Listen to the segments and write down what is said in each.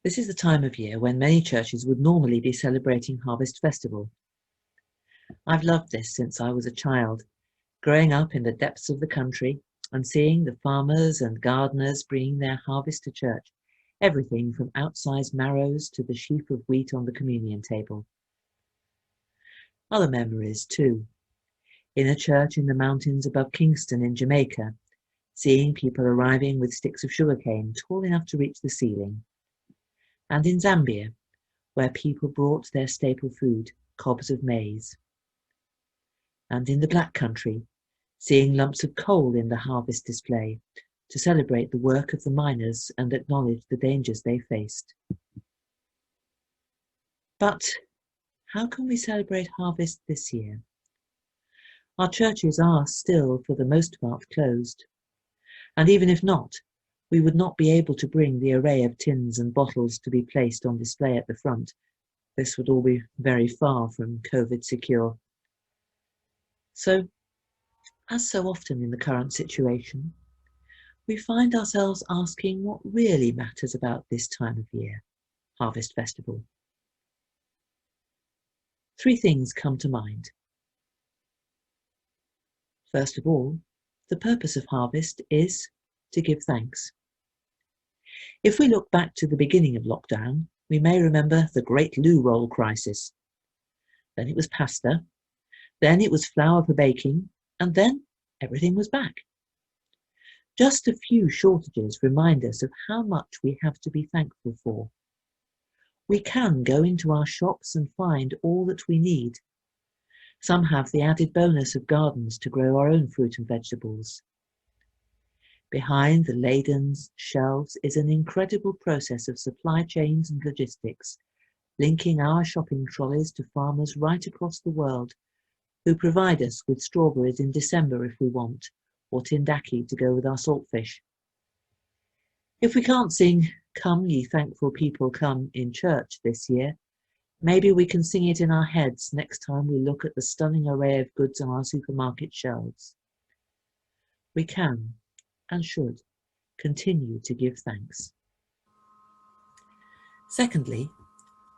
This is the time of year when many churches would normally be celebrating Harvest Festival. I've loved this since I was a child, growing up in the depths of the country and seeing the farmers and gardeners bringing their harvest to church, everything from outsized marrows to the sheaf of wheat on the communion table. Other memories too. In a church in the mountains above Kingston in Jamaica, seeing people arriving with sticks of sugarcane tall enough to reach the ceiling. And in Zambia, where people brought their staple food, cobs of maize. And in the Black Country, seeing lumps of coal in the harvest display to celebrate the work of the miners and acknowledge the dangers they faced. But how can we celebrate harvest this year? Our churches are still, for the most part, closed. And even if not, we would not be able to bring the array of tins and bottles to be placed on display at the front. This would all be very far from COVID secure. So, as so often in the current situation, we find ourselves asking what really matters about this time of year, Harvest Festival. 3 things come to mind. First of all, the purpose of harvest is to give thanks. If we look back to the beginning of lockdown, we may remember the Great Loo Roll crisis. Then it was pasta, then it was flour for baking, and then everything was back. Just a few shortages remind us of how much we have to be thankful for. We can go into our shops and find all that we need. Some have the added bonus of gardens to grow our own fruit and vegetables. Behind the laden shelves is an incredible process of supply chains and logistics, linking our shopping trolleys to farmers right across the world who provide us with strawberries in December if we want, or tinned ackee to go with our saltfish. If we can't sing "Come Ye Thankful People Come" in church this year, maybe we can sing it in our heads next time we look at the stunning array of goods on our supermarket shelves. We can and should continue to give thanks. Secondly,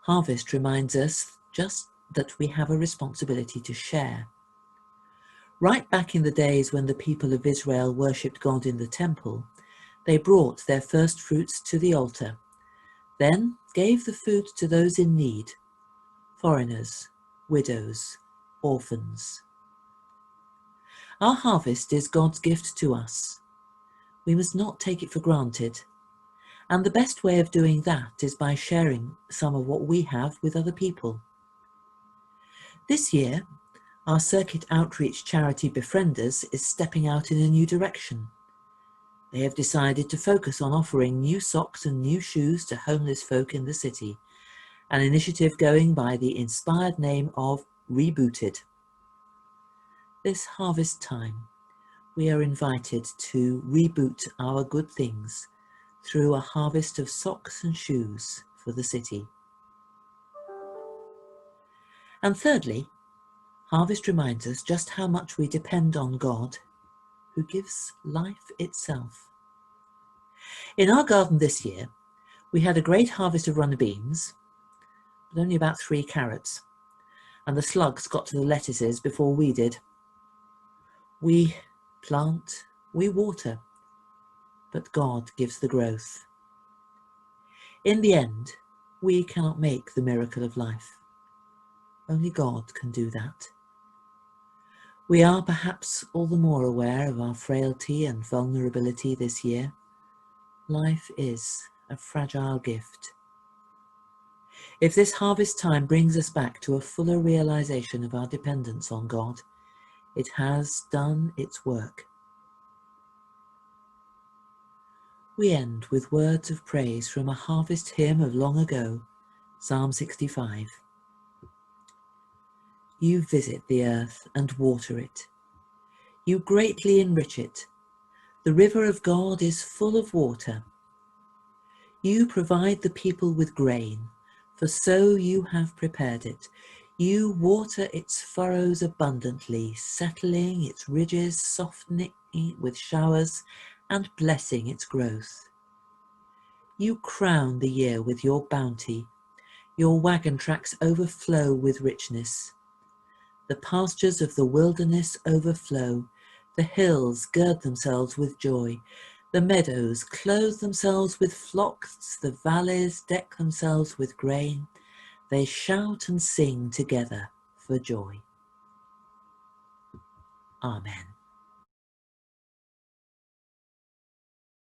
harvest reminds us just that we have a responsibility to share. Right back in the days when the people of Israel worshipped God in the temple, they brought their first fruits to the altar, then gave the food to those in need, foreigners, widows, orphans. Our harvest is God's gift to us. We must not take it for granted, and the best way of doing that is by sharing some of what we have with other people. This year, our circuit outreach charity Befrienders is stepping out in a new direction. They have decided to focus on offering new socks and new shoes to homeless folk in the city, an initiative going by the inspired name of Rebooted. This harvest time, we are invited to reboot our good things through a harvest of socks and shoes for the city. And thirdly, harvest reminds us just how much we depend on God, who gives life itself. In our garden this year, we had a great harvest of runner beans, but only about 3 carrots, and the slugs got to the lettuces before we did. We plant, we water, but God gives the growth. In the end, we cannot make the miracle of life. Only God can do that. We are perhaps all the more aware of our frailty and vulnerability this year. Life is a fragile gift. If this harvest time brings us back to a fuller realization of our dependence on God, it has done its work. We end with words of praise from a harvest hymn of long ago, Psalm 65. You visit the earth and water it. You greatly enrich it. The river of God is full of water. You provide the people with grain, for so you have prepared it. You water its furrows abundantly, settling its ridges, softening it with showers, and blessing its growth. You crown the year with your bounty. Your wagon tracks overflow with richness. The pastures of the wilderness overflow. The hills gird themselves with joy. The meadows clothe themselves with flocks. The valleys deck themselves with grain. They shout and sing together for joy. Amen.